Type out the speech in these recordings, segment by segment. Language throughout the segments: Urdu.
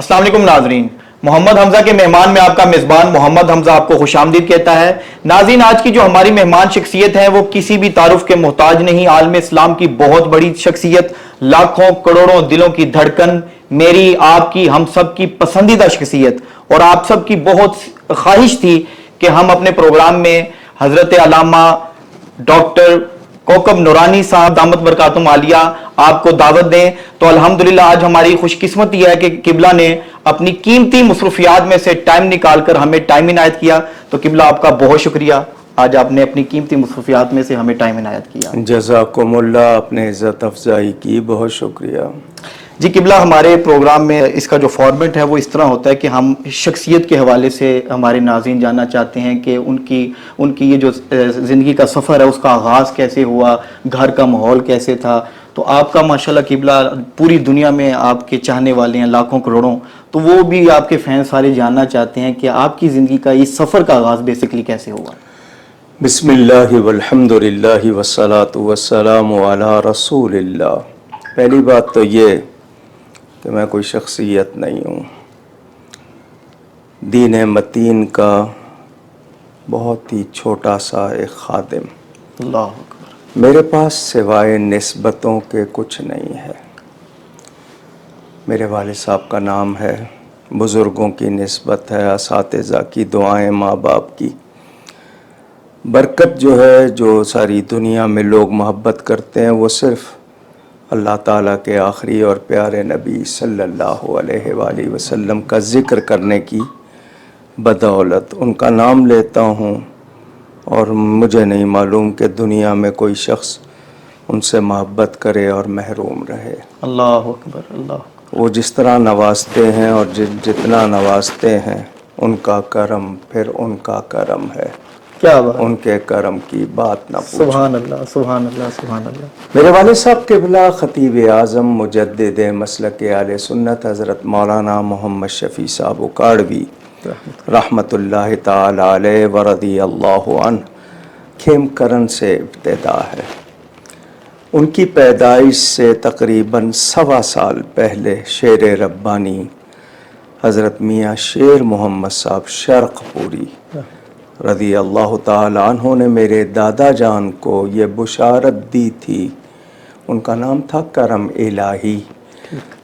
السلام علیکم ناظرین، محمد حمزہ کے مہمان میں آپ کا میزبان محمد حمزہ آپ کو خوش آمدید کہتا ہے۔ ناظرین، آج کی جو ہماری مہمان شخصیت ہے وہ کسی بھی تعارف کے محتاج نہیں، عالم اسلام کی بہت بڑی شخصیت، لاکھوں کروڑوں دلوں کی دھڑکن، میری آپ کی ہم سب کی پسندیدہ شخصیت، اور آپ سب کی بہت خواہش تھی کہ ہم اپنے پروگرام میں حضرت علامہ ڈاکٹر کوکب نورانی صاحب دامت برکاتہم عالیہ آپ کو دعوت دیں، تو الحمدللہ آج ہماری خوش قسمتی ہے کہ قبلہ نے اپنی قیمتی مصروفیات میں سے ٹائم نکال کر ہمیں ٹائم عنایت کیا۔ تو قبلہ آپ کا بہت شکریہ، آج آپ نے اپنی قیمتی مصروفیات میں سے ہمیں ٹائم عنایت کیا۔ جزاکم اللہ، اپنے عزت افزائی کی بہت شکریہ۔ جی قبلہ، ہمارے پروگرام میں اس کا جو فارمیٹ ہے وہ اس طرح ہوتا ہے کہ ہم شخصیت کے حوالے سے ہمارے ناظرین جاننا چاہتے ہیں کہ ان کی یہ جو زندگی کا سفر ہے اس کا آغاز کیسے ہوا، گھر کا ماحول کیسے تھا۔ تو آپ کا ماشاءاللہ قبلہ پوری دنیا میں آپ کے چاہنے والے ہیں لاکھوں کروڑوں، تو وہ بھی آپ کے فین سارے جاننا چاہتے ہیں کہ آپ کی زندگی کا اس سفر کا آغاز بیسیکلی کیسے ہوا۔ بسم اللہ والحمد للہ والصلاة والسلام علی رسول اللہ۔ پہلی بات تو یہ کہ میں کوئی شخصیت نہیں ہوں، دین متین کا بہت ہی چھوٹا سا ایک خادم۔ اللہ اکبر۔ میرے پاس سوائے نسبتوں کے کچھ نہیں ہے۔ میرے والد صاحب کا نام ہے، بزرگوں کی نسبت ہے، اساتذہ کی دعائیں، ماں باپ کی برکت جو ہے، جو ساری دنیا میں لوگ محبت کرتے ہیں، وہ صرف اللہ تعالیٰ کے آخری اور پیارے نبی صلی اللہ علیہ وآلہ وسلم کا ذکر کرنے کی بدولت ان کا نام لیتا ہوں، اور مجھے نہیں معلوم کہ دنیا میں کوئی شخص ان سے محبت کرے اور محروم رہے۔ اللہ اکبر، اللہ اکبر۔ وہ جس طرح نوازتے ہیں اور جتنا نوازتے ہیں، ان کا کرم پھر ان کا کرم ہے، کیا بات، ان کے کرم کی بات نہ پوچھو۔ سبحان اللہ، سبحان اللہ، سبحان اللہ۔ میرے والد صاحب قبلہ خطیب اعظم مجدد مسلک اہل سنت حضرت مولانا محمد شفیع صاحب اکاڑوی رحمت اللہ تعالی علیہ ورضی اللہ عنہ، کھیم کرن سے ابتدا ہے۔ ان کی پیدائش سے تقریباً 1.25 سال پہلے شیر ربانی حضرت میاں شیر محمد صاحب شرق پوری رضی اللہ تعالی عنہ نے میرے دادا جان کو یہ بشارت دی تھی۔ ان کا نام تھا کرم الہی،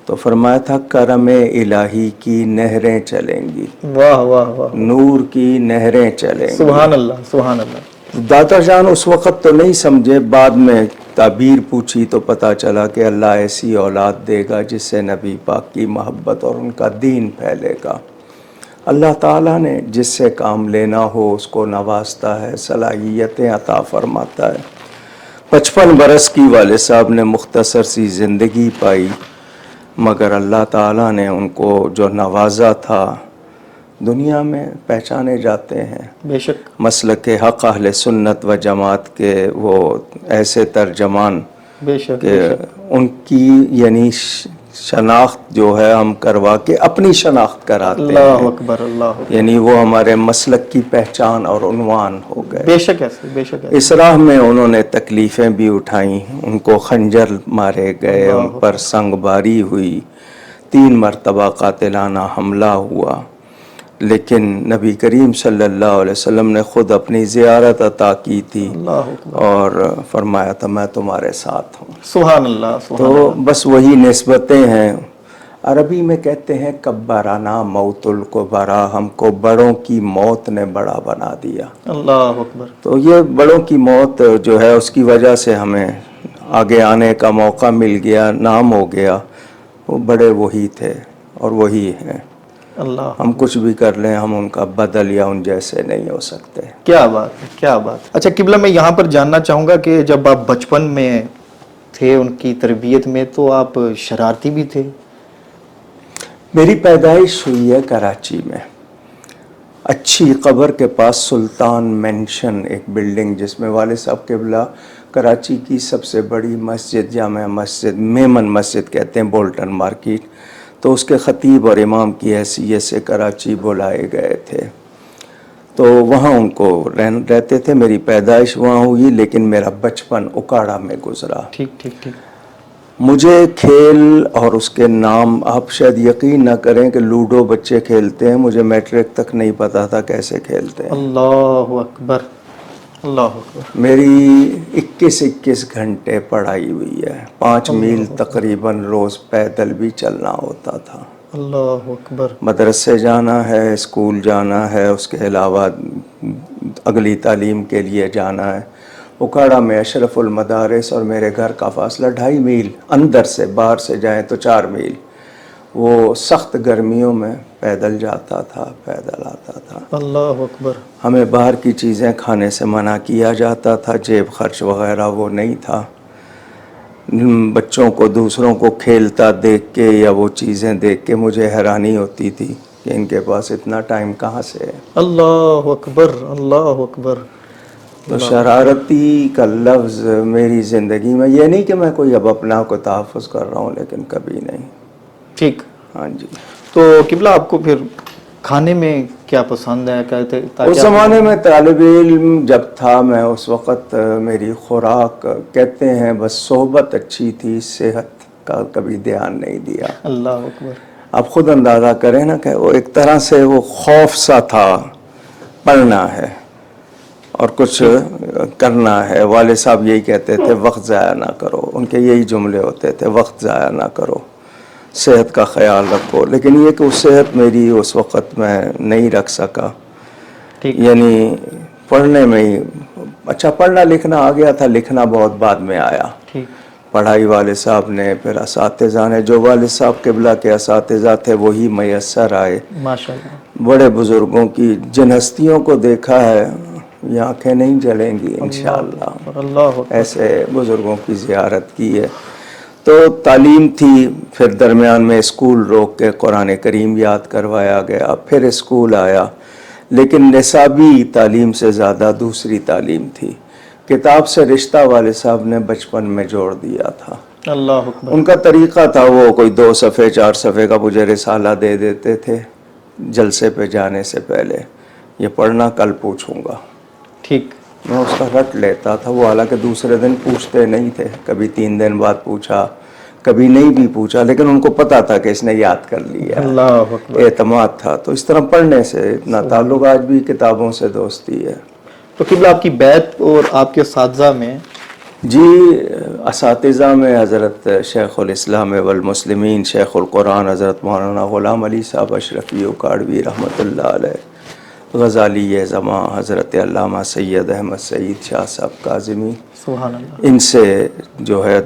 تو فرمایا تھا کرم الہی کی نہریں چلیں گی، واہ واہ واہ، نور کی نہریں چلیں گی۔ سبحان اللہ، سبحان اللہ۔ دادا جان اس وقت تو نہیں سمجھے، بعد میں تعبیر پوچھی تو پتہ چلا کہ اللہ ایسی اولاد دے گا جس سے نبی پاک کی محبت اور ان کا دین پھیلے گا۔ اللہ تعالیٰ نے جس سے کام لینا ہو اس کو نوازتا ہے، صلاحیتیں عطا فرماتا ہے۔ 55 برس کی والد صاحب نے مختصر سی زندگی پائی، مگر اللہ تعالیٰ نے ان کو جو نوازا تھا دنیا میں پہچانے جاتے ہیں۔ بے شک، مسلک حق اہل سنت و جماعت کے وہ ایسے ترجمان بے شک، کہ ان کی یعنی شناخت جو ہے ہم کروا کے اپنی شناخت کراتے اللہ ہیں، اکبر، اللہ اکبر۔ یعنی وہ ہمارے مسلک کی پہچان اور عنوان ہو گئے۔ بے شک ایسے، بے شک ایسے۔ اس راہ میں انہوں نے تکلیفیں بھی اٹھائیں، ان کو خنجر مارے گئے، ان پر سنگ باری ہوئی، 3 مرتبہ قاتلانہ حملہ ہوا، لیکن نبی کریم صلی اللہ علیہ وسلم نے خود اپنی زیارت عطا کی تھی اللہ اکبر، اور فرمایا تھا میں تمہارے ساتھ ہوں۔ سبحان اللہ، سبحان تو اللہ۔ بس وہی نسبتیں ہیں۔ عربی میں کہتے ہیں کبرانا موت الکبرا، ہم کو بڑوں کی موت نے بڑا بنا دیا۔ اللہ اکبر۔ تو یہ بڑوں کی موت جو ہے اس کی وجہ سے ہمیں آگے آنے کا موقع مل گیا، نام ہو گیا۔ وہ بڑے وہی تھے اور وہی ہیں۔ اللہ، ہم کچھ بھی کر لیں ہم ان کا بدل یا ان جیسے نہیں ہو سکتے۔ کیا بات ہے، کیا بات ہے۔ اچھا قبلہ، میں یہاں پر جاننا چاہوں گا کہ جب آپ بچپن میں تھے ان کی تربیت میں تو آپ شرارتی بھی تھے؟ میری پیدائش ہوئی ہے کراچی میں، اچھی قبر کے پاس سلطان مینشن، ایک بلڈنگ جس میں والد صاحب قبلہ کراچی کی سب سے بڑی مسجد، جامع مسجد، میمن مسجد کہتے ہیں، بولٹن مارکیٹ، تو اس کے خطیب اور امام کی حیثیت سے کراچی بلائے گئے تھے، تو وہاں ان کو رہتے تھے۔ میری پیدائش وہاں ہوئی، لیکن میرا بچپن اکاڑا میں گزرا۔ ٹھیک ٹھیک ٹھیک۔ مجھے کھیل اور اس کے نام، آپ شاید یقین نہ کریں کہ لوڈو بچے کھیلتے ہیں، مجھے میٹرک تک نہیں پتا تھا کیسے کھیلتے ہیں۔ اللہ اکبر، اللہ اکبر، میری 21 گھنٹے پڑھائی ہوئی ہے، 5 میل تقریباً روز پیدل بھی چلنا ہوتا تھا۔ اللہ اکبر، مدرسے جانا ہے، اسکول جانا ہے، اس کے علاوہ اگلی تعلیم کے لیے جانا ہے۔ اکاڑا میں اشرف المدارس اور میرے گھر کا فاصلہ 2.5 میل، اندر سے، باہر سے جائیں تو 4 میل۔ وہ سخت گرمیوں میں پیدل جاتا تھا، پیدل آتا تھا۔ اللہ اکبر، ہمیں باہر کی چیزیں کھانے سے منع کیا جاتا تھا، جیب خرچ وغیرہ وہ نہیں تھا۔ بچوں کو، دوسروں کو کھیلتا دیکھ کے یا وہ چیزیں دیکھ کے مجھے حیرانی ہوتی تھی کہ ان کے پاس اتنا ٹائم کہاں سے ہے۔ اللہ اکبر، اللہ اکبر۔ تو شرارتی کا لفظ میری زندگی میں، یہ نہیں کہ میں کوئی اب اپنا کو تحفظ کر رہا ہوں، لیکن کبھی نہیں۔ ٹھیک، ہاں جی۔ تو قبلہ آپ کو پھر کھانے میں کیا پسند ہے؟ کہتے اس زمانے میں طالب علم جب تھا میں، اس وقت میری خوراک، کہتے ہیں بس صحبت اچھی تھی، صحت کا کبھی دھیان نہیں دیا۔ اللہ اکبر، آپ خود اندازہ کریں نا کہ وہ ایک طرح سے وہ خوف سا تھا، پڑھنا ہے اور کچھ کرنا ہے۔ والد صاحب یہی کہتے تھے وقت ضائع نہ کرو، ان کے یہی جملے ہوتے تھے، وقت ضائع نہ کرو، صحت کا خیال رکھو۔ لیکن یہ کہ وہ صحت میری اس وقت میں نہیں رکھ سکا، یعنی پڑھنے میں ہی اچھا، پڑھنا لکھنا آ گیا تھا، لکھنا بہت بعد میں آیا۔ پڑھائی والد صاحب نے، پھر اساتذہ نے، جو والد صاحب قبلہ کے اساتذہ تھے وہی میسر آئے۔ ماشاءاللہ، بڑے بزرگوں کی جن ہستیوں کو دیکھا ہے، یہ آنکھیں نہیں جلیں گی انشاءاللہ، اللہ اکبر، ایسے بزرگوں کی زیارت کی ہے۔ تو تعلیم تھی، پھر درمیان میں اسکول روک کے قرآن کریم یاد کروایا گیا، پھر اسکول آیا، لیکن نصابی تعلیم سے زیادہ دوسری تعلیم تھی۔ کتاب سے رشتہ والد صاحب نے بچپن میں جوڑ دیا تھا۔ اللہ اکبر، ان کا طریقہ تھا، وہ کوئی 2 صفحے 4 صفحے کا مجھے رسالہ دے دیتے تھے جلسے پہ جانے سے پہلے، یہ پڑھنا کل پوچھوں گا۔ ٹھیک، میں اس کا رٹ لیتا تھا، وہ حالانکہ دوسرے دن پوچھتے نہیں تھے، کبھی 3 دن بعد پوچھا، کبھی نہیں بھی پوچھا، لیکن ان کو پتا تھا کہ اس نے یاد کر لیا، اللہ اکبر۔ اعتماد تھا۔ تو اس طرح پڑھنے سے اتنا تعلق، آج بھی کتابوں سے دوستی ہے۔ تو قبلہ آپ کی بیعت اور آپ کے اساتذہ میں؟ جی، اساتذہ میں حضرت شیخ الاسلام والمسلمین شیخ القرآن حضرت مولانا غلام علی صاحب اشرفی اکاڑوی رحمۃ اللہ علیہ، غزالی زماں حضرت علامہ سید احمد سعید شاہ صاحب کاظمی، سبحان اللہ، ان سے جو ہے،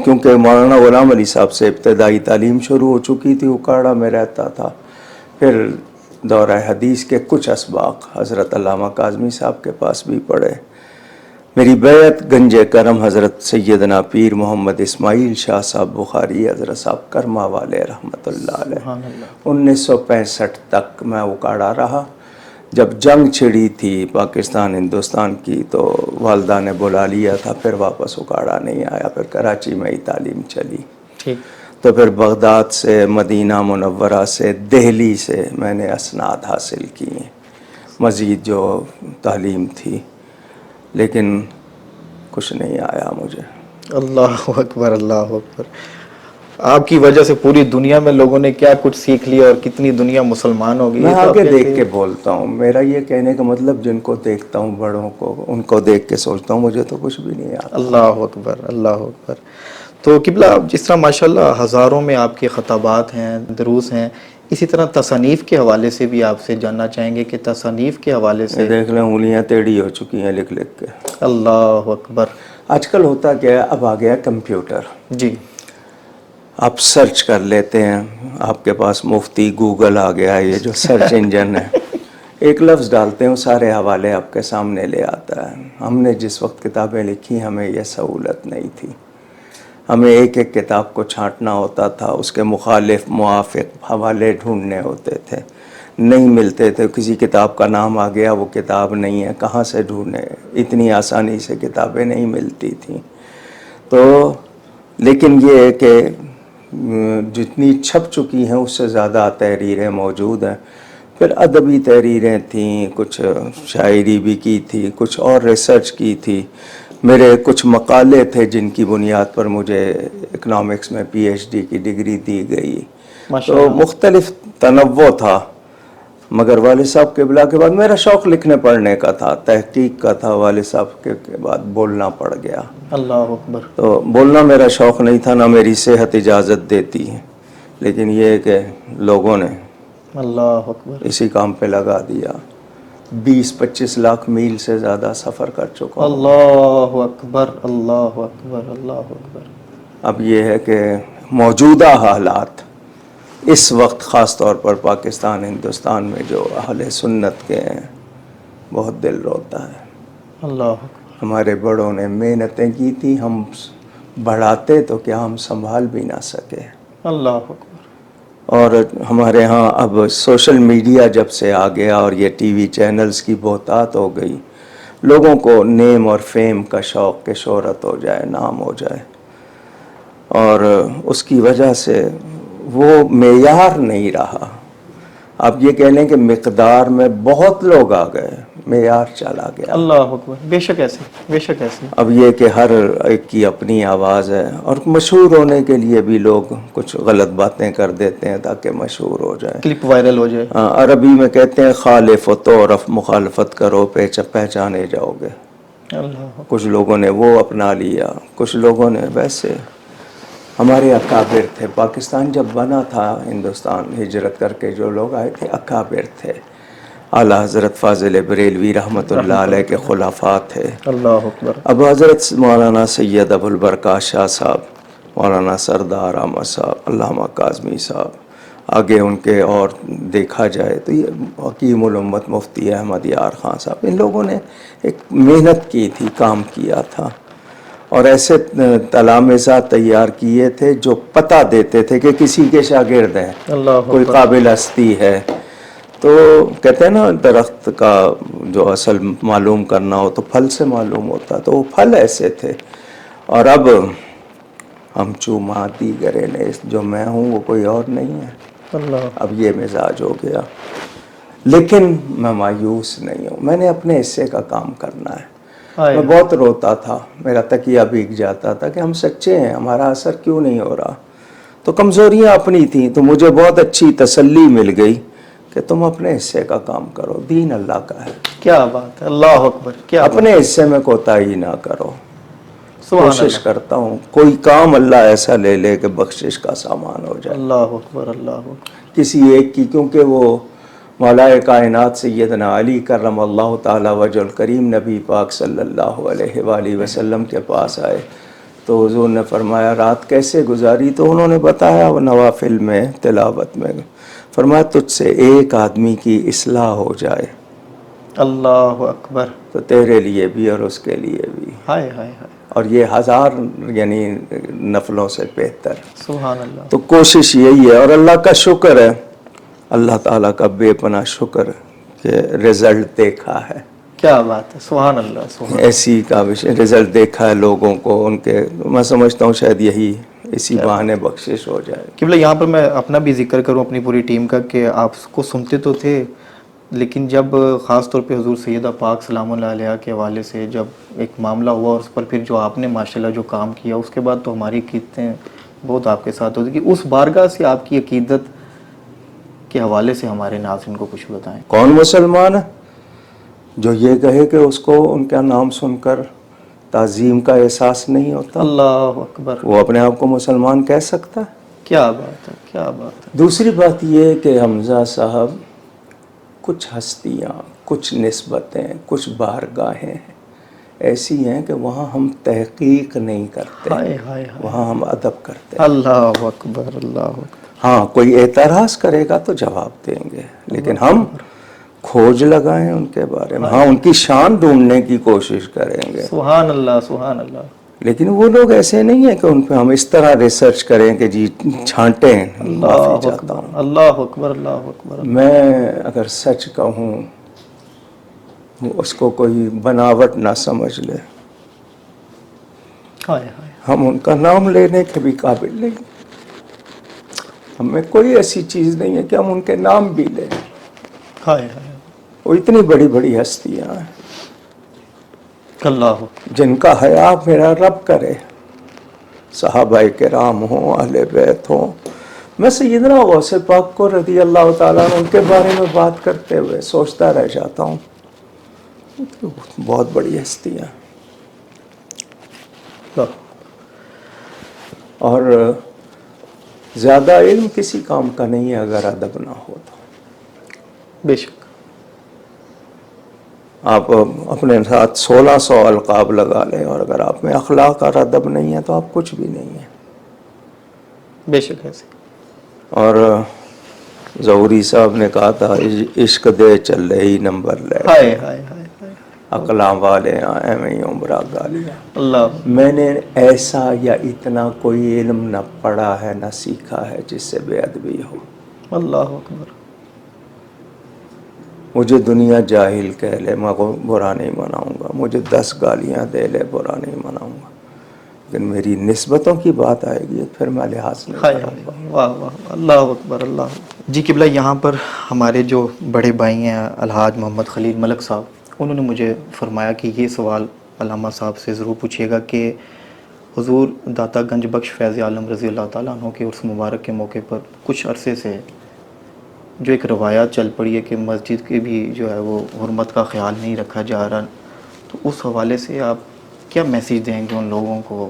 کیونکہ مولانا غلام علی صاحب سے ابتدائی تعلیم شروع ہو چکی تھی، اکاڑا میں رہتا تھا۔ پھر دورہ حدیث کے کچھ اسباق حضرت علامہ کاظمی صاحب کے پاس بھی پڑھے۔ میری بیعت گنج کرم حضرت سیدنا پیر محمد اسماعیل شاہ صاحب بخاری حضرت صاحب کرما والے رحمۃ اللہ علیہ، سبحان اللہ، 1965 تک میں اکاڑا رہا۔ جب جنگ چھڑی تھی پاکستان ہندوستان کی تو والدہ نے بلا لیا تھا، پھر واپس اکاڑا نہیں آیا، پھر کراچی میں ہی تعلیم چلی۔ ٹھیک، تو پھر بغداد سے، مدینہ منورہ سے، دہلی سے میں نے اسناد حاصل کی، مزید جو تعلیم تھی، لیکن کچھ نہیں آیا مجھے۔ اللہ اکبر، اللہ اکبر۔ آپ کی وجہ سے پوری دنیا میں لوگوں نے کیا کچھ سیکھ لیا اور کتنی دنیا مسلمان ہو گئی۔ میں آگے دیکھ کے بولتا ہوں، میرا یہ کہنے کا مطلب جن کو دیکھتا ہوں بڑوں کو، ان کو دیکھ کے سوچتا ہوں مجھے تو کچھ بھی نہیں آتا۔ اللہ اکبر، اللہ اکبر۔ تو قبلہ جس طرح ماشاءاللہ ہزاروں میں آپ کے خطابات ہیں، دروس ہیں، اسی طرح تصانیف کے حوالے سے بھی آپ سے جاننا چاہیں گے کہ تصانیف کے حوالے سے دیکھ لیں انگلیاں ٹیڑھی ہو چکی ہیں لکھ لکھ کے۔ اللہ اکبر۔ آج کل ہوتا کیا ہے، اب آ گیا کمپیوٹر، جی، آپ سرچ کر لیتے ہیں، آپ کے پاس مفتی گوگل آ گیا ہے، یہ جو سرچ انجن ہے، ایک لفظ ڈالتے ہیں سارے حوالے آپ کے سامنے لے آتا ہے۔ ہم نے جس وقت کتابیں لکھی ہمیں یہ سہولت نہیں تھی، ہمیں ایک ایک کتاب کو چھانٹنا ہوتا تھا، اس کے مخالف موافق حوالے ڈھونڈنے ہوتے تھے، نہیں ملتے تھے، کسی کتاب کا نام آ گیا وہ کتاب نہیں ہے، کہاں سے ڈھونڈے، اتنی آسانی سے کتابیں نہیں ملتی تھیں۔ تو لیکن یہ ہے کہ جتنی چھپ چکی ہیں اس سے زیادہ تحریریں موجود ہیں۔ پھر ادبی تحریریں تھیں، کچھ شاعری بھی کی تھی، کچھ اور ریسرچ کی تھی، میرے کچھ مقالے تھے جن کی بنیاد پر مجھے اکنامکس میں پی ایچ ڈی کی ڈگری دی گئی. تو مختلف تنوع تھا. مگر والد صاحب قبلہ کے بعد میرا شوق لکھنے پڑھنے کا تھا, تحقیق کا تھا. والد صاحب کے بعد بولنا پڑ گیا. اللہ اکبر. تو بولنا میرا شوق نہیں تھا, نہ میری صحت اجازت دیتی ہے, لیکن یہ کہ لوگوں نے اللہ اکبر اسی کام پہ لگا دیا. 20-25 لاکھ میل سے زیادہ سفر کر چکا ہوں. اللہ اکبر اللہ اکبر اللہ اکبر. اب یہ ہے کہ موجودہ حالات اس وقت خاص طور پر پاکستان ہندوستان میں جو اہل سنت کے ہیں, بہت دل روتا ہے. اللہ اکبر. ہمارے بڑوں نے محنتیں کی تھی, ہم بڑھاتے تو کیا ہم سنبھال بھی نہ سکے. اللہ اکبر. اور ہمارے ہاں اب سوشل میڈیا جب سے آ گیا اور یہ ٹی وی چینلز کی بہتات ہو گئی, لوگوں کو نیم اور فیم کا شوق کہ شہرت ہو جائے, نام ہو جائے, اور اس کی وجہ سے وہ معیار نہیں رہا. آپ یہ کہہ لیں کہ مقدار میں بہت لوگ آ گئے, معیار چلا گیا. اللہ اکبر. بے شک ایسے, بے شک ایسے. اب یہ کہ ہر ایک کی اپنی آواز ہے, اور مشہور ہونے کے لیے بھی لوگ کچھ غلط باتیں کر دیتے ہیں تاکہ مشہور ہو جائے, کلپ وائرل ہو جائے. عربی میں کہتے ہیں خالف و تعرف, مخالفت کرو پہچانے جاؤ گے. اللہ. کچھ لوگوں نے وہ اپنا لیا, کچھ لوگوں نے ویسے. ہمارے اکابر تھے, پاکستان جب بنا تھا, ہندوستان ہجرت کر کے جو لوگ آئے تھے اکابر تھے. اعلیٰ حضرت فاضل بریلوی رحمۃ اللہ علیہ کے خلفاء تھے. اللہ اکبر. اب حضرت مولانا سید ابوالبرکات شاہ صاحب, مولانا سردار احمد صاحب, علامہ کاظمی صاحب, آگے ان کے اور دیکھا جائے تو یہ حکیم الامت مفتی احمد یار خان صاحب, ان لوگوں نے ایک محنت کی تھی, کام کیا تھا, اور ایسے تلامذہ تیار کیے تھے جو پتہ دیتے تھے کہ کسی کے شاگرد ہیں, کوئی قابل ہستی ہے. تو کہتے ہیں نا, درخت کا جو اصل معلوم کرنا ہو تو پھل سے معلوم ہوتا, تو وہ پھل ایسے تھے. اور اب ہم چوما دیگرے نے, جو میں ہوں وہ کوئی اور نہیں ہے. اللہ. اب یہ مزاج ہو گیا, لیکن میں مایوس نہیں ہوں. میں نے اپنے حصے کا کام کرنا ہے. میں بہت روتا تھا, میرا تکیہ بھیگ جاتا تھا کہ ہم سچے ہیں, ہمارا اثر کیوں نہیں ہو رہا. تو کمزوریاں اپنی تھیں, تو مجھے بہت اچھی تسلی مل گئی کہ تم اپنے حصے کا کام کرو, دین اللہ کا ہے. کیا بات ہے. اللہ اکبر. کیا اپنے حصے میں کوتاہی نہ کرو. کوشش اللہ. کرتا ہوں کوئی کام اللہ ایسا لے لے کہ بخشش کا سامان ہو جائے. اللہ اکبر. اللہ اکبر. کسی ایک کی, کیونکہ وہ مولا کائنات سیدنا علی کرم اللہ تعالی وجہ الکریم نبی پاک صلی اللہ علیہ وآلہ وسلم کے پاس آئے تو حضور نے فرمایا رات کیسے گزاری, تو انہوں نے بتایا وہ نوافل میں تلاوت میں. فرمایا تجھ سے ایک آدمی کی اصلاح ہو جائے, اللہ اکبر, تو تیرے لیے بھی اور اس کے لیے بھی. ہائے ہائے ہائے. اور یہ 1000 یعنی نفلوں سے بہتر. سبحان اللہ. تو کوشش یہی ہے, اور اللہ کا شکر ہے, اللہ تعالیٰ کا بے پناہ شکر کہ رزلٹ دیکھا ہے. کیا بات ہے. سبحان اللہ. سبحان. ایسی کا رزلٹ دیکھا ہے لوگوں کو, ان کے, میں سمجھتا ہوں شاید یہی اسی بہانے بخشش ہو جائے. قبلہ یہاں پر میں اپنا بھی ذکر کروں, اپنی پوری ٹیم کا, کہ آپ کو سنتے تو تھے, لیکن جب خاص طور پہ حضور سیدہ پاک سلام اللہ علیہ کے حوالے سے جب ایک معاملہ ہوا, اور اس پر پھر جو آپ نے ماشاءاللہ جو کام کیا, اس کے بعد تو ہماری عقیدتیں بہت آپ کے ساتھ ہوتی. کہ اس بارگاہ سے آپ کی عقیدت کے حوالے سے ہمارے ناظرین کو کچھ بتائیں. کون مسلمان ہے جو یہ کہے کہ اس کو ان کا نام سن کر تعظیم کا احساس نہیں ہوتا؟ اللہ اکبر. وہ اپنے آپ کو مسلمان کہہ سکتا ہے؟ کیا بات ہے. کیا بات ہے. دوسری بات یہ کہ حمزہ صاحب, کچھ ہستیاں, کچھ نسبتیں, کچھ بارگاہیں ایسی ہیں کہ وہاں ہم تحقیق نہیں کرتے, ہائے ہائے ہائے. وہاں ہم ادب کرتے ہیں. اللہ اکبر. اللہ اکبر. ہاں کوئی اعتراض کرے گا تو جواب دیں گے, لیکن ہم کھوج لگائیں ان کے بارے میں, ہاں ان کی شان ڈھونڈنے کی کوشش کریں گے. سبحان اللہ. سبحان اللہ. لیکن وہ لوگ ایسے نہیں ہیں کہ ان پہ ہم اس طرح ریسرچ کریں کہ جی چھانٹیں. معافی چاہتا ہوں. اللہ اکبر. اللہ اکبر. میں اگر سچ کہوں, اس کو کوئی بناوٹ نہ سمجھ لے. ہائے ہائے. ہم ان کا نام لینے کے بھی قابل نہیں, ہمیں کوئی ایسی چیز نہیں ہے کہ ہم ان کے نام بھی لیں. ہائے ہائے. وہ اتنی بڑی بڑی ہستیاں ہیں. اللہ جن کا حیا میرا رب کرے، صحابہ کرام ہوں، اہل بیت ہوں. میں سیدنا غوث پاک کو رضی اللہ تعالیٰ عنہ ان کے بارے میں بات کرتے ہوئے سوچتا رہ جاتا ہوں، بہت بڑی ہستیاں. اور زیادہ علم کسی کام کا نہیں ہے اگر ادب نہ ہو تو. بے شک. آپ اپنے ساتھ 1600 القاب لگا لیں اور اگر آپ میں اخلاق اور ادب نہیں ہے تو آپ کچھ بھی نہیں ہیں. بے شک ایسے. اور ظہوری صاحب نے کہا تھا عشق دے چل رہی نمبر لے ہائے ہائے ہائے ہائے. اقلام والے آئے میں عمرہ گالیاں. اللہ. میں نے ایسا یا اتنا کوئی علم نہ پڑھا ہے نہ سیکھا ہے جس سے بے ادبی ہو. اللہ اکبر. مجھے دنیا جاہل کہہ لے میں کو برا نہیں مناؤں گا، مجھے 10 گالیاں دے لے برا نہیں مناؤں گا، لیکن میری نسبتوں کی بات آئے گی پھر میں لحاظ نہیں کروں گا. واہ واہ. اللہ اکبر. اللہ. جی قبلہ، یہاں پر ہمارے جو بڑے بھائی ہیں الحاج محمد خلیل ملک صاحب، انہوں نے مجھے فرمایا کہ یہ سوال علامہ صاحب سے ضرور پوچھیے گا کہ حضور داتا گنج بخش فیض عالم رضی اللہ تعالیٰ عنہ کے عرس مبارک کے موقع پر کچھ عرصے سے جو ایک روایات چل پڑی ہے کہ مسجد کے بھی جو ہے وہ حرمت کا خیال نہیں رکھا جا رہا، تو اس حوالے سے آپ کیا میسیج دیں گے ان لوگوں کو؟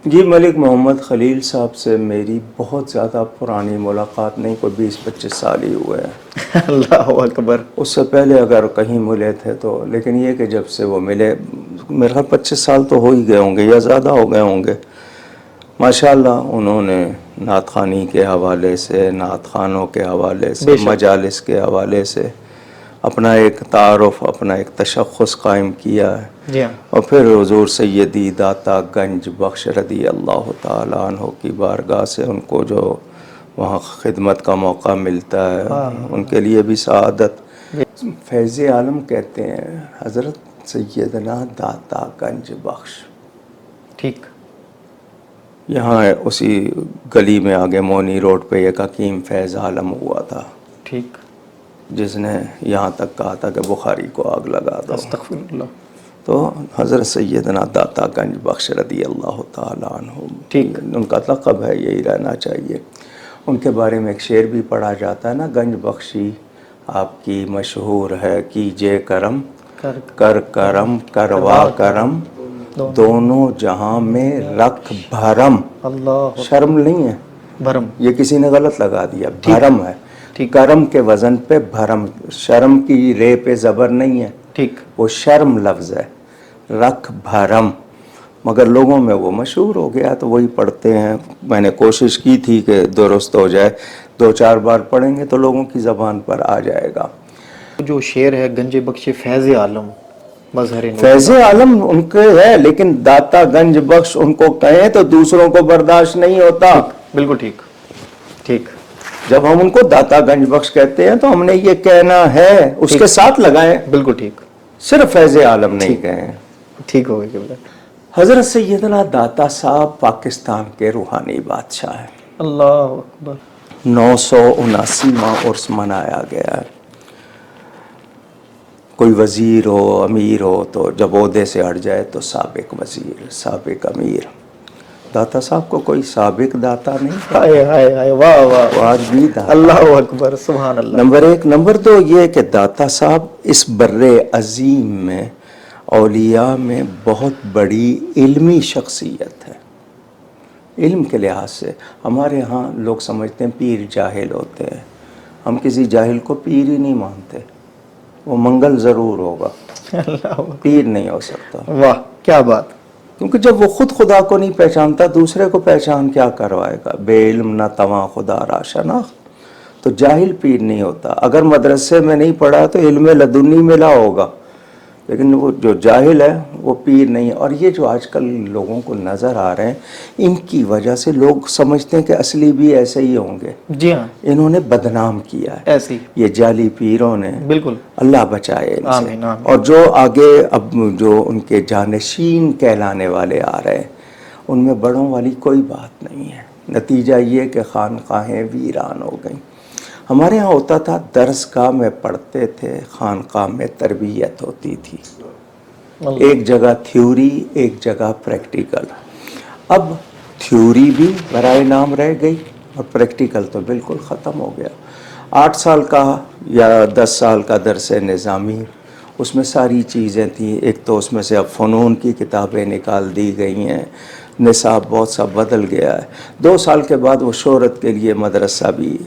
جی ملک محمد خلیل صاحب سے میری بہت زیادہ پرانی ملاقات نہیں، کوئی 20-25 سال ہی ہوئے ہیں. اللہ اکبر. اس سے پہلے اگر کہیں ملے تھے تو، لیکن یہ کہ جب سے وہ ملے میرے خیال 25 سال تو ہو ہی گئے ہوں گے یا زیادہ ہو گئے ہوں گے. ماشاءاللہ انہوں نے نعت خوانی کے حوالے سے، نعت خوانوں کے حوالے سے، مجالس کے حوالے سے اپنا ایک تعارف، اپنا ایک تشخص قائم کیا ہے. جی ہاں. اور پھر حضور سیدی داتا گنج بخش رضی اللہ تعالیٰ عنہ کی بارگاہ سے ان کو جو وہاں خدمت کا موقع ملتا ہے ان کے لیے بھی سعادت. فیض عالم کہتے ہیں حضرت سیدنا داتا گنج بخش. ٹھیک. یہاں اسی گلی میں آگے مونی روڈ پہ ایک حکیم فیض عالم ہوا تھا. ٹھیک. جس نے یہاں تک کہا تھا کہ بخاری کو آگ لگا دو. استغفر اللہ. تو حضرت سیدنا داتا گنج بخش رضی اللہ تعالیٰ عنہ، ٹھیک، ان کا لقب ہے، یہی رہنا چاہیے. ان کے بارے میں ایک شعر بھی پڑھا جاتا ہے نا، گنج بخشی آپ کی مشہور ہے، کیجے کرم کر کرم کروا کرم، دونوں جہاں میں رکھ بھرم. اللہ. شرم نہیں ہے، بھرم. یہ کسی نے غلط لگا دیا، بھرم ہے. کرم کے وزن پہ بھرم، شرم کی رے پہ زبر نہیں ہے، ٹھیک، وہ شرم لفظ ہے. رکھ بھرم، مگر لوگوں میں وہ مشہور ہو گیا تو وہی پڑھتے ہیں. میں نے کوشش کی تھی کہ درست ہو جائے، 2-4 بار پڑھیں گے تو لوگوں کی زبان پر آ جائے گا. جو شعر ہے گنج بخش فیض عالم مظہر نور، فیض عالم ان کے ہے، لیکن داتا گنج بخش ان کو کہیں تو دوسروں کو برداشت نہیں ہوتا. بالکل ٹھیک. ٹھیک. جب ہم ان کو داتا گنج بخش کہتے ہیں تو ہم نے یہ کہنا ہے، اس کے ساتھ لگائیں. بالکل ٹھیک. صرف فیض عالم نہیں کہیں. ٹھیک ہو گیا. حضرت سیدنا داتا صاحب پاکستان کے روحانی بادشاہ ہیں. اللہ اکبر. 979واں عرس منایا گیا ہے. کوئی وزیر ہو، امیر ہو تو جب عہدے سے ہٹ جائے تو سابق وزیر، سابق امیر. داتا صاحب کو کوئی سابق داتا نہیں. ہائے ہائے ہائے. واہ واہ. آج بھی داتا. اللہ اکبر. سبحان اللہ. نمبر 1. نمبر 2 یہ کہ داتا صاحب اس بر عظیم میں اولیاء میں بہت بڑی علمی شخصیت ہے. علم کے لحاظ سے ہمارے ہاں لوگ سمجھتے ہیں پیر جاہل ہوتے ہیں. ہم کسی جاہل کو پیر ہی نہیں مانتے. وہ منگل ضرور ہوگا، پیر نہیں ہو سکتا. واہ کیا بات. کیونکہ جب وہ خود خدا کو نہیں پہچانتا دوسرے کو پہچان کیا کروائے گا. بے علم نہ تواں خدا را شناخت. تو جاہل پیر نہیں ہوتا. اگر مدرسے میں نہیں پڑھا تو علم لدنی ملا ہوگا، لیکن وہ جو جاہل ہے وہ پیر نہیں. اور یہ جو آج کل لوگوں کو نظر آ رہے ہیں، ان کی وجہ سے لوگ سمجھتے ہیں کہ اصلی بھی ایسے ہی ہوں گے. جی ہاں. انہوں نے بدنام کیا ہے ایسی یہ جعلی پیروں نے. بالکل. اللہ بچائے ان سے. آمین آمین. اور جو آگے اب جو ان کے جانشین کہلانے والے آ رہے ہیں ان میں بڑوں والی کوئی بات نہیں ہے. نتیجہ یہ کہ خانقاہیں ویران ہو گئیں. ہمارے ہاں ہوتا تھا درس گاہ میں پڑھتے تھے، خانقاہ میں تربیت ہوتی تھی. ایک جگہ تھیوری ایک جگہ پریکٹیکل. اب تھیوری بھی برائے نام رہ گئی اور پریکٹیکل تو بالکل ختم ہو گیا. 8 سال کا یا 10 سال کا درس نظامی اس میں ساری چیزیں تھیں. ایک تو اس میں سے اب فنون کی کتابیں نکال دی گئی ہیں, نصاب بہت سا بدل گیا ہے. 2 سال کے بعد وہ شہرت کے لیے مدرسہ بھی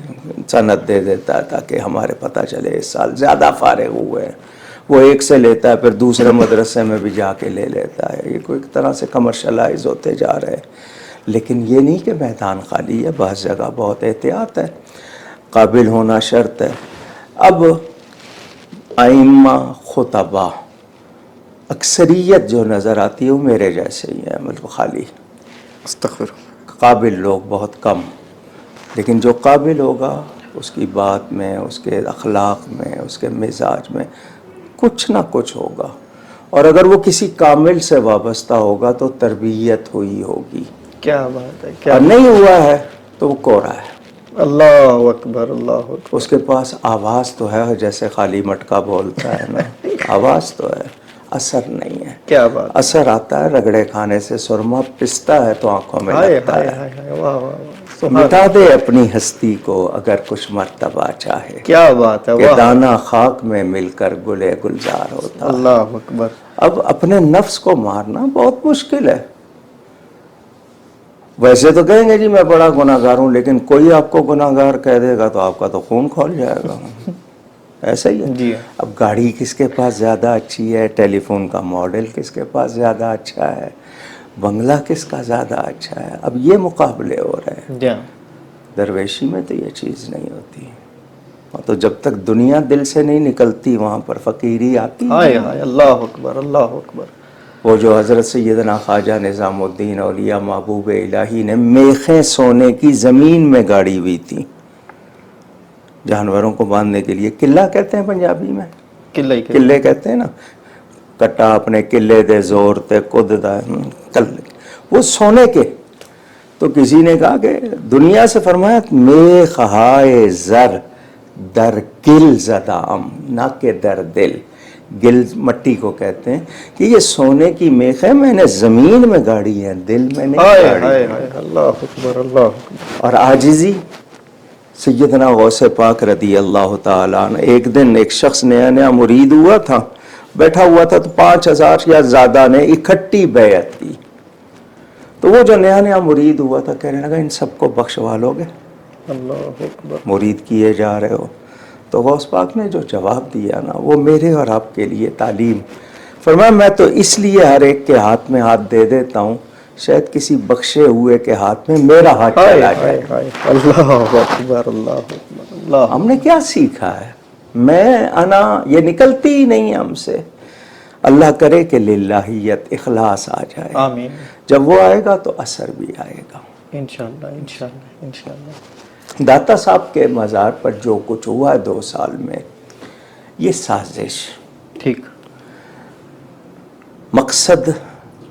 سند دے دیتا ہے تاکہ ہمارے پتہ چلے اس سال زیادہ فارغ ہوئے ہیں. وہ ایک سے لیتا ہے پھر دوسرے مدرسے میں بھی جا کے لے لیتا ہے. یہ کوئی طرح سے کمرشلائز ہوتے جا رہے ہیں. لیکن یہ نہیں کہ میدان خالی ہے, بعض جگہ بہت احتیاط ہے, قابل ہونا شرط ہے. اب ائمہ خطبہ اکثریت جو نظر آتی ہے وہ میرے جیسے ہی ہیں, مطلب خالی استغفر. قابل لوگ بہت کم. لیکن جو قابل ہوگا اس کی بات میں, اس کے اخلاق میں, اس کے مزاج میں کچھ نہ کچھ ہوگا. اور اگر وہ کسی کامل سے وابستہ ہوگا تو تربیت ہوئی ہوگی. کیا بات ہے, کیا اور نہیں ہوا ہے تو وہ کورا ہے. اللہ اکبر, اللہ اکبر. اس کے پاس آواز تو ہے جیسے خالی مٹکا بولتا ہے نا, آواز تو ہے, اثر نہیں ہے. کیا بات, اثر آتا ہے رگڑے کھانے سے, سرما پستا ہے تو آنکھوں میں لگتا ہے. واہ واہ, مٹا دے اپنی ہستی کو اگر کچھ مرتبہ چاہے, کیا بات ہے, کہ دانہ خاک میں مل کر گلے گلزار ہوتا ہے. اللہ اکبر. اب اپنے نفس کو مارنا بہت مشکل ہے. ویسے تو کہیں گے جی میں بڑا گناہ گار ہوں, لیکن کوئی آپ کو گناہ گار کہہ دے گا تو آپ کا تو خون کھول جائے گا. ایسا ہی ہے جی. اب گاڑی کس کے پاس زیادہ اچھی ہے, ٹیلی فون کا ماڈل کس کے پاس زیادہ اچھا ہے, بنگلہ کس کا زیادہ اچھا ہے, اب یہ مقابلے ہو رہے ہیں. درویشی میں تو یہ چیز نہیں ہوتی. تو جب تک دنیا دل سے نہیں نکلتی وہاں پر فقیری آتی ہے. اللہ اکبر, اللہ اکبر. وہ جو حضرت سیدنا خواجہ نظام الدین اولیاء محبوب الہی نے میخیں سونے کی زمین میں گاڑی ہوئی تھی جانوروں کو باندھنے کے لیے. قلعہ کہتے ہیں پنجابی میں, قلعے کہتے ہیں نا, کٹا اپنے قلعے دے زور تے کد دا وہ سونے کے. تو کسی نے کہا کہ دنیا سے فرمایا میخ ہائے زر در گل زدام, نہ کہ در دل. گل مٹی کو کہتے ہیں کہ یہ سونے کی میخ ہے, میں نے زمین میں گاڑی ہے, دل میں نہیں گاڑی. اللہ اکبر, اللہ اکبر. اور عاجزی سیدنا غوث پاک رضی اللہ تعالیٰ عنہ. ایک دن ایک شخص نیا مرید ہوا تھا, بیٹھا ہوا تھا, تو 5000 یا زیادہ نے اکٹھی بیعت کی. تو وہ جو نیا مرید ہوا تھا کہنے لگا ان سب کو بخشوا لو گے, اللہ اکبر, مرید کیے جا رہے ہو. تو غوث پاک نے جو جواب دیا نا وہ میرے اور آپ کے لیے تعلیم. فرمایا میں تو اس لیے ہر ایک کے ہاتھ میں ہاتھ دے دیتا ہوں شاید کسی بخشے ہوئے کے ہاتھ میں میرا ہاتھ چلا جائے. اللہ اکبر, اللہ اکبر, اللہ. ہم نے کیا سیکھا ہے, میں انا یہ نکلتی ہی نہیں ہم سے. اللہ کرے کہ للہیت اخلاص آ جائے. آمین. جب وہ آئے گا تو اثر بھی آئے گا انشاءاللہ, انشاءاللہ, انشاءاللہ. داتا صاحب کے مزار پر جو کچھ ہوا ہے 2 سال میں, یہ سازش. ٹھیک. مقصد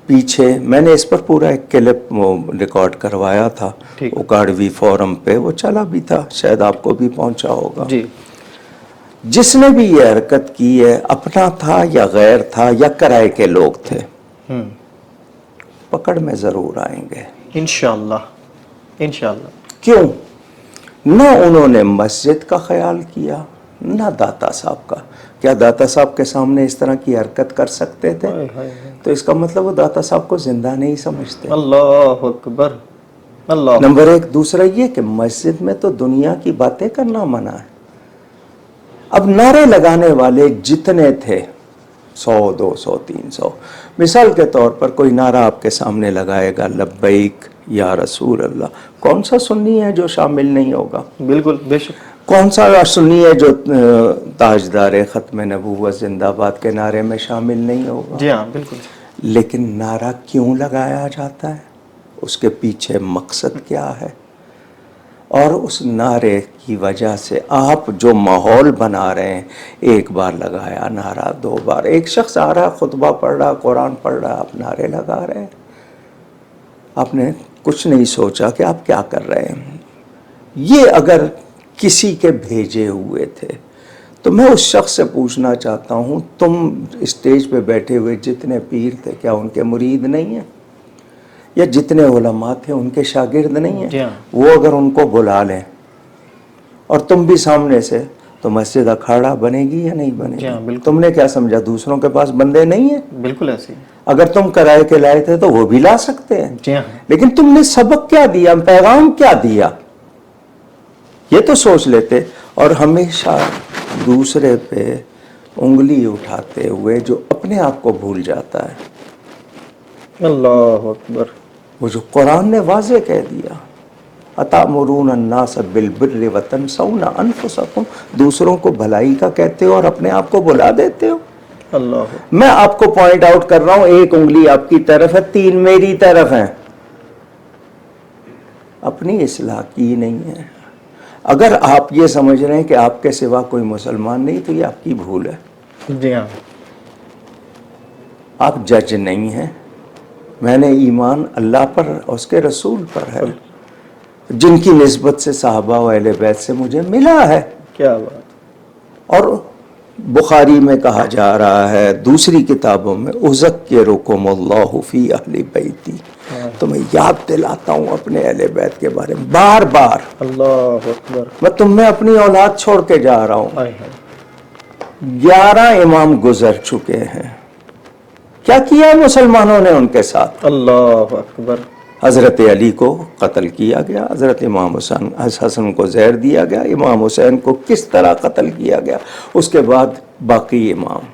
پیچھے میں نے اس پر پورا ایک کلپ ریکارڈ کروایا تھا اکاڑوی فورم پہ, وہ چلا بھی تھا, شاید آپ کو بھی پہنچا ہوگا. جی. جس نے بھی یہ حرکت کی ہے اپنا تھا یا غیر تھا یا کرائے کے لوگ تھے, پکڑ میں ضرور آئیں گے انشاءاللہ, انشاءاللہ. کیوں؟ نہ انہوں نے مسجد کا خیال کیا نہ داتا صاحب کا. کیا داتا صاحب کے سامنے اس طرح کی حرکت کر سکتے تھے؟ تو اس کا مطلب وہ داتا صاحب کو زندہ نہیں سمجھتے. اللہ اکبر, اللہ. نمبر 1. دوسرا یہ کہ مسجد میں تو دنیا کی باتیں کرنا منع ہے. اب نعرے لگانے والے جتنے تھے 100 200 300, مثال کے طور پر کوئی نعرہ آپ کے سامنے لگائے گا لبیک یا رسول اللہ, کون سا سنی ہے جو شامل نہیں ہوگا؟ بالکل, بے شک. کون سا سنی ہے جو تاجدار ختم نبوت زندہ باد کے نعرے میں شامل نہیں ہوگا؟ جی ہاں, بالکل. لیکن نعرہ کیوں لگایا جاتا ہے, اس کے پیچھے مقصد کیا ہے, اور اس نعرے کی وجہ سے آپ جو ماحول بنا رہے ہیں, 1 بار لگایا نعرہ, 2 بار, ایک شخص آ رہا خطبہ پڑھ رہا قرآن پڑھ رہا, آپ نعرے لگا رہے ہیں, آپ نے کچھ نہیں سوچا کہ آپ کیا کر رہے ہیں. یہ اگر کسی کے بھیجے ہوئے تھے تو میں اس شخص سے پوچھنا چاہتا ہوں، تم اسٹیج پہ بیٹھے ہوئے جتنے پیر تھے کیا ان کے مرید نہیں ہیں؟ یا جتنے علماء تھے ان کے شاگرد نہیں ہیں؟ وہ اگر ان کو بلا لیں اور تم بھی سامنے سے، تو مسجد اکھاڑا بنے گی یا نہیں بنے گی؟ تم نے کیا سمجھا دوسروں کے پاس بندے نہیں ہیں؟ بالکل ایسے ہی. اگر تم کرائے کے لائے تھے تو وہ بھی لا سکتے ہیں. لیکن تم نے سبق کیا دیا، پیغام کیا دیا، یہ تو سوچ لیتے. اور ہمیشہ دوسرے پہ انگلی اٹھاتے ہوئے جو اپنے آپ کو بھول جاتا ہے. اللہ اکبر. وہ جو قرآن نے واضح کہہ دیا، اتامرون الناس بالبر وتنسون انفسکم، دوسروں کو بھلائی کا کہتے ہو اور اپنے آپ کو بھلا دیتے ہو. اللہ. میں آپ کو پوائنٹ آؤٹ کر رہا ہوں، ایک انگلی آپ کی طرف ہے، 3 میری طرف ہیں. اپنی اصلاح کی نہیں ہے. اگر آپ یہ سمجھ رہے ہیں کہ آپ کے سوا کوئی مسلمان نہیں تو یہ آپ کی بھول ہے. جی ہاں. آپ جج نہیں ہیں. میں نے ایمان اللہ پر اور اس کے رسول پر ہے، جن کی نسبت سے صحابہ و اہل بیت سے مجھے ملا ہے. کیا بات. اور بخاری میں کہا جا رہا ہے، دوسری کتابوں میں، اذکرکم اللہ فی اہل بیتی، تو میں یاد دلاتا ہوں اپنے اہل بیت کے بارے میں بار بار. اللہ اکبر. میں تم میں اپنی اولاد چھوڑ کے جا رہا ہوں. ہائے ہائے. 11 امام گزر چکے ہیں. کیا کیا ہے مسلمانوں نے ان کے ساتھ؟ اللہ اکبر. حضرت علی کو قتل کیا گیا، حضرت امام حسن کو زہر دیا گیا، امام حسین کو کس طرح قتل کیا گیا. اس کے بعد باقی امام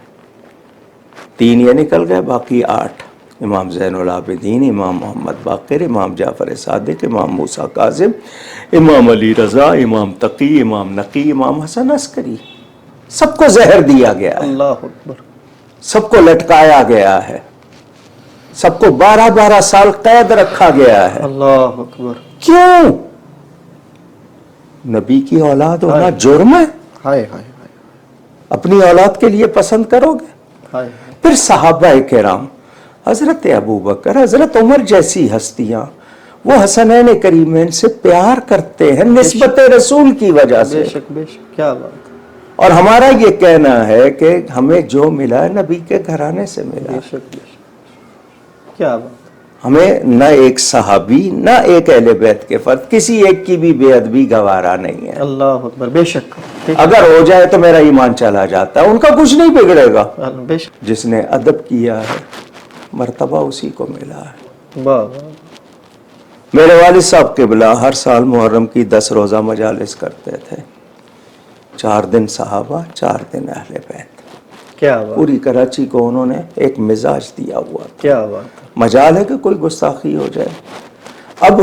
3 یہ نکل گئے، باقی 8، امام زین العابدین، امام محمد باقر، امام جعفر صادق، امام موسیٰ کاظم، امام علی رضا، امام تقی، امام نقی، امام حسن عسکری، سب کو زہر دیا گیا ہے، اللہ اکبر. سب کو لٹکایا گیا ہے، سب کو 12 سال قید رکھا گیا ہے. اللہ اکبر. کیوں؟ نبی کی اولاد ہونا جرم ہے؟ ہائے ہائے ہائے. اپنی اولاد کے لیے پسند کرو گے؟ ہائے. پھر صحابہ کرام، حضرت ابو بکر، حضرت عمر جیسی ہستیاں، وہ حسنین کریمین سے پیار کرتے ہیں نسبت رسول کی وجہ سے. بے شک بے شک. کیا بات. اور ہمارا یہ کہنا ہے کہ ہمیں جو ملا ہے نبی کے گھرانے سے ملا. بے شک بے شک. کیا بات. ہمیں نہ ایک صحابی نہ ایک اہل بیت کے فرد، کسی ایک کی بھی بے ادبی گوارا نہیں ہے. اللہ اکبر. بے شک. اگر ہو جائے تو میرا ایمان چلا جاتا ہے، ان کا کچھ نہیں بگڑے گا. بے شک. جس نے ادب کیا ہے مرتبہ اسی کو ملا ہے. واہ واہ. میرے والد صاحب قبلہ ہر سال محرم کی 10 روزہ مجالس کرتے تھے. 4 دن صحابہ، 4 دن اہل بیت. کیا بات. پوری کراچی کو انہوں نے ایک مزاج دیا ہوا تھا. کیا بات. مجال ہے کہ کوئی گستاخی ہو جائے. اب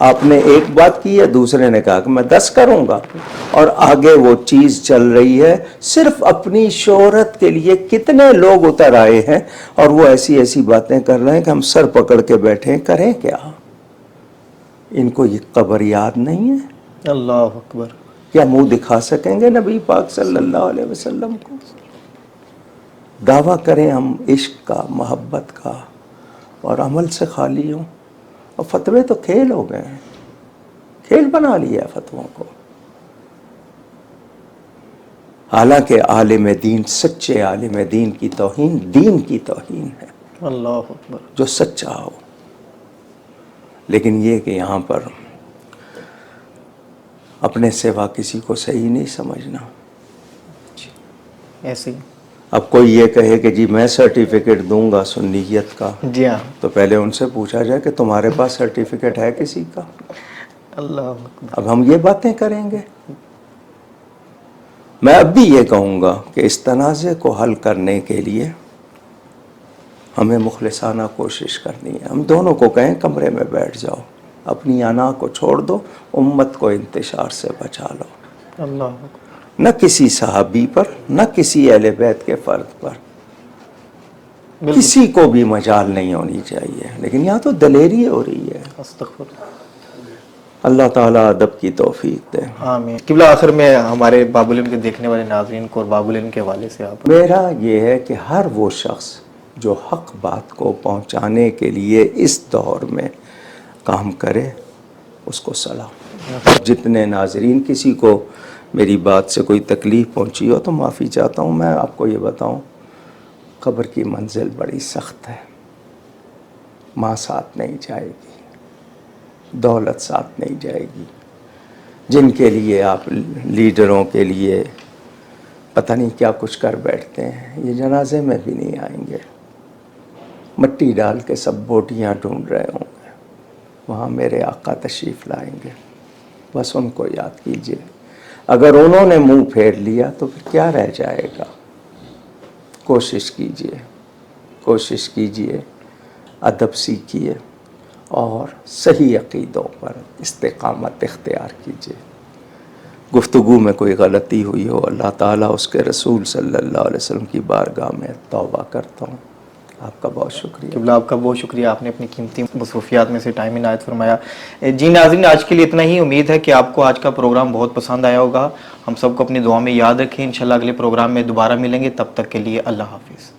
آپ نے ایک بات کی ہے، دوسرے نے کہا کہ میں 10 کروں گا، اور آگے وہ چیز چل رہی ہے. صرف اپنی شہرت کے لیے کتنے لوگ اتر آئے ہیں اور وہ ایسی ایسی باتیں کر رہے ہیں کہ ہم سر پکڑ کے بیٹھے کریں کیا. ان کو یہ قبر یاد نہیں ہے؟ اللہ اکبر. کیا منہ دکھا سکیں گے نبی پاک صلی اللہ علیہ وسلم کو؟ دعویٰ کریں ہم عشق کا، محبت کا، اور عمل سے خالی ہوں. اور فتوے تو کھیل ہو گئے ہیں، کھیل بنا لیا ہے فتووں کو. حالانکہ عالم دین، سچے عالم دین کی توہین دین کی توہین ہے. اللہ اکبر. جو سچا ہو. لیکن یہ کہ یہاں پر اپنے سوا کسی کو صحیح نہیں سمجھنا. ایسے ہی. اب کوئی یہ کہے کہ جی میں سرٹیفکیٹ دوں گا سنیت کا، جی ہاں. تو پہلے ان سے پوچھا جائے کہ تمہارے پاس سرٹیفکیٹ ہے کسی کا؟ اللہ اکبر. اب ہم یہ باتیں کریں گے؟ میں اب بھی یہ کہوں گا کہ اس تنازع کو حل کرنے کے لیے ہمیں مخلصانہ کوشش کرنی ہے. ہم دونوں کو کہیں کمرے میں بیٹھ جاؤ، اپنی انا کو چھوڑ دو، امت کو انتشار سے بچا لو. اللہ اکبر. نہ کسی صحابی پر، نہ کسی اہل بیت کے فرد پر کسی کو بھی مجال نہیں ہونی چاہیے. لیکن یہاں تو دلیری ہو رہی ہے. استغفر. اللہ تعالیٰ ادب کی توفیق دے. آمین. قبلہ آخر میں ہمارے باب العلم کے دیکھنے والے ناظرین کو اور باب العلم کے حوالے سے آپ. میرا یہ ہے کہ ہر وہ شخص جو حق بات کو پہنچانے کے لیے اس دور میں کام کرے، اس کو سلام. جتنے ناظرین کسی کو میری بات سے کوئی تکلیف پہنچی ہو تو معافی چاہتا ہوں. میں آپ کو یہ بتاؤں، قبر کی منزل بڑی سخت ہے. ماں ساتھ نہیں جائے گی، دولت ساتھ نہیں جائے گی. جن کے لیے آپ لیڈروں کے لیے پتہ نہیں کیا کچھ کر بیٹھتے ہیں، یہ جنازے میں بھی نہیں آئیں گے. مٹی ڈال کے سب بوٹیاں ڈھونڈ رہے ہوں گے، وہاں میرے آقا تشریف لائیں گے. بس ان کو یاد کیجئے. اگر انہوں نے منہ پھیر لیا تو پھر کیا رہ جائے گا؟ کوشش کیجئے، کوشش کیجئے، ادب سیکھیے اور صحیح عقیدوں پر استقامت اختیار کیجئے. گفتگو میں کوئی غلطی ہوئی ہو، اللہ تعالیٰ اس کے رسول صلی اللہ علیہ وسلم کی بارگاہ میں توبہ کرتا ہوں. آپ کا بہت شکریہ. قبلہ آپ کا بہت شکریہ، آپ نے اپنی قیمتی مصروفیات میں سے ٹائم عنایت فرمایا. جی ناظرین، آج کے لیے اتنا ہی. امید ہے کہ آپ کو آج کا پروگرام بہت پسند آیا ہوگا. ہم سب کو اپنی دعا میں یاد رکھیں. انشاءاللہ اگلے پروگرام میں دوبارہ ملیں گے. تب تک کے لیے اللہ حافظ.